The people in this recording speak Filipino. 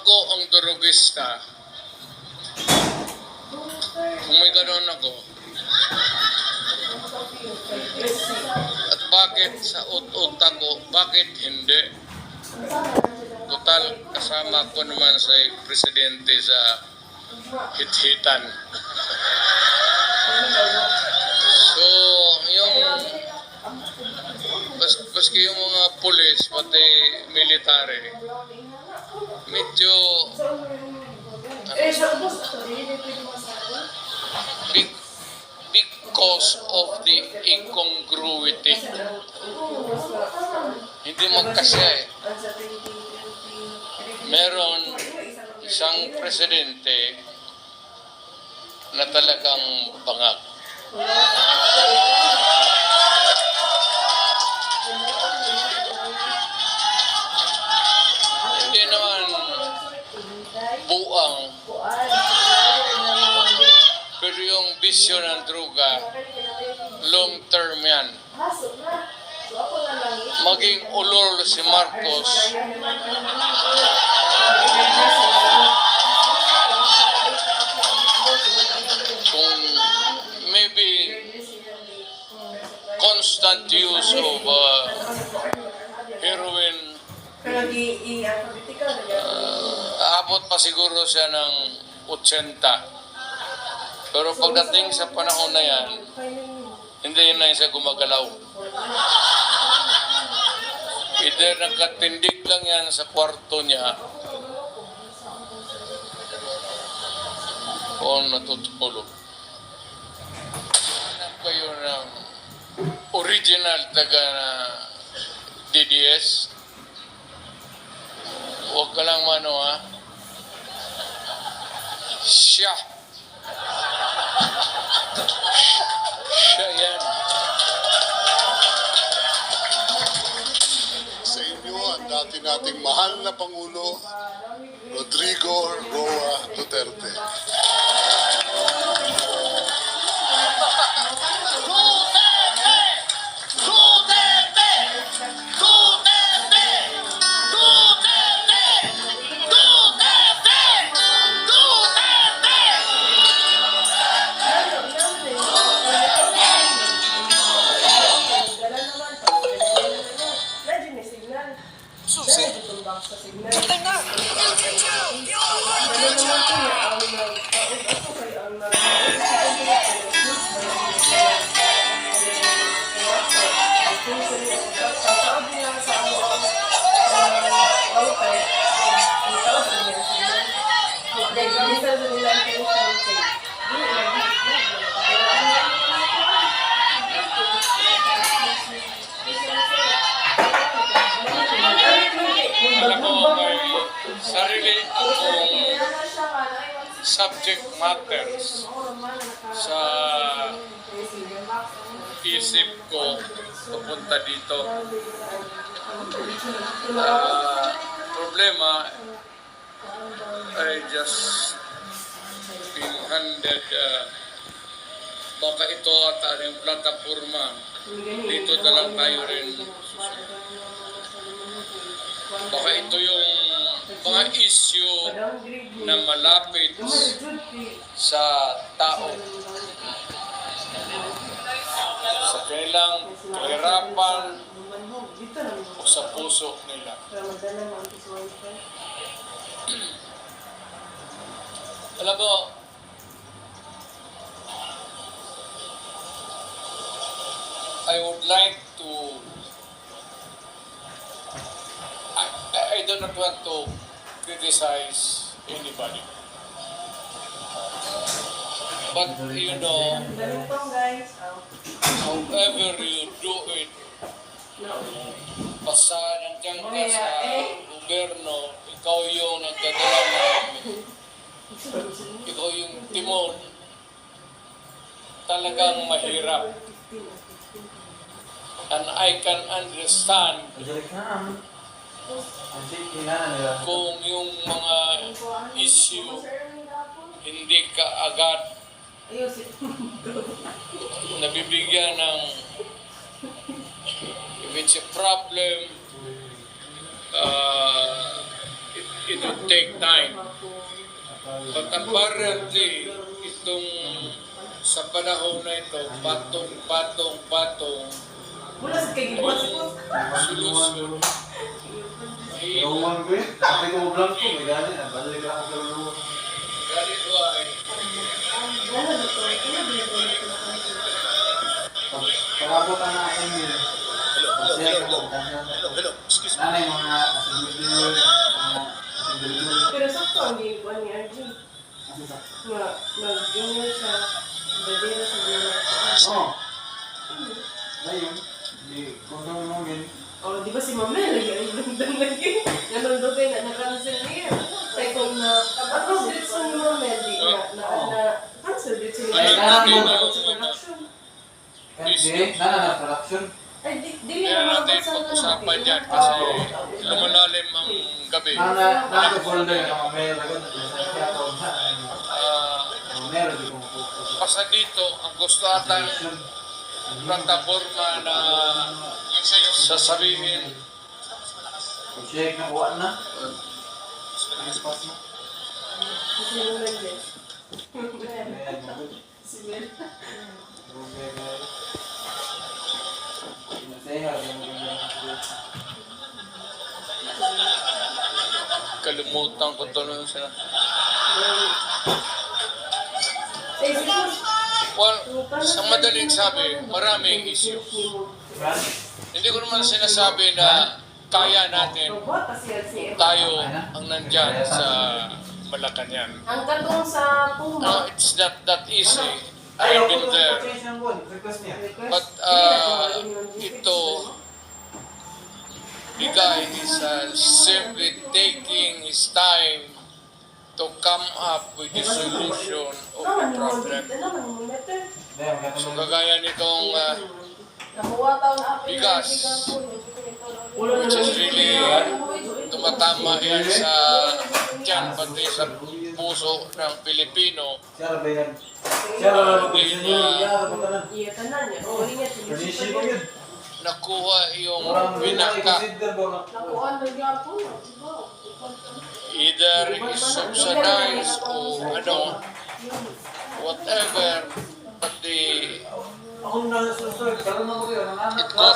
ako ang durugista, kung may ganoon ako, at bakit sa utak ko, bakit hindi? Total, kasama ko naman sa presidente sa hit-hitan. So, yung paski yung mga pulis, pati military, medyo because of the incongruity. Hindi magkasya eh. Meron isang presidente na talagang bangag. Hindi naman buang. Pero yung bisyo ng droga, long term yan. Maging ulol si Marcos, kung maybe constant use of heroin, aabot pa siguro siya ng 80. Pero pagdating sa panahon na yan, hindi na siya gumagalaw. Either nakatindig lang yan sa kwarto niya o natutulog. Hanap kayo ng original taga na DDS. Huwag ka lang mano ha. Siya yan. Sa inyo ang dati nating mahal na Pangulo, Rodrigo Roa Duterte. Alam mo, may sarili akong subject matters sa isip ko papunta dito. Problema, I just been handed baka ito at yung plataforma. Dito na lang tayo rin. Baka ito yung mga issue na malapit sa tao, sa kanilang kahirapan o sa puso nila. Alam mo, I would like to I do not want to criticize anybody. But you know, however you do it, basta nandiyan ka sa gobyerno, ikaw yung nagdadala namin. Ikaw yung timon. Talagang mahirap. And I can understand kung yung mga issue hindi ka agad nabibigyan ng, if it's a problem, it would take time. But apparently, itong sa panahon na ito, patong, Wala sa kay gibuhat ko. solusyon. Mahirap. Luwan ko eh. Kasi ko vlog ko, may gani na. Balik ako sa luwan. Ganito ay, Pag-abutan na ako yun. Hello. Excuse me. Nanay mga sinigil, mga sinigil. Pero sakto ang gibuhat ni Arjun. Nga, nag-junior siya. Badira sa junior. Oo. Ngayon, di kung ano yun. Oh, di ba si Mama lagi ang gandang lagi? Ganun doon kayo na na-cancel niya. Kaya kung na-cancel dito ni Mama, di na-cancel dito ni Ay, Mama. na- Sa production. Hindi, na production. Ay, di kaya na natin pag-usapan yan kasi lumalalim ang gabi. Naka-folder yung mga mail agad. Kaya ako, meron di kong focus. Basta dito, ang gusto atang plataforma na sasabihin, Check na kuha na. Si Mama din. Si Mel. kalimutan ko to nung sila. Eh, siguro. Well, sa madaling sabi, maraming issue. Hindi ko naman sinasabi na kaya natin tayo ang nandyan sa Malacanang. Ang katong sa Puma. It's not that easy. I've been there. But ito, the guy is simply taking his time to come up with the solution of the problem. So kagaya nitong bigas, which is really tumatama yan sa tiyan, pati sa puso ng Pilipino. Iya, tanan niya. O, ingat. Nakuha yung pinaka, Nakuha na niya po. either is subsidized o ano, whatever, but it goes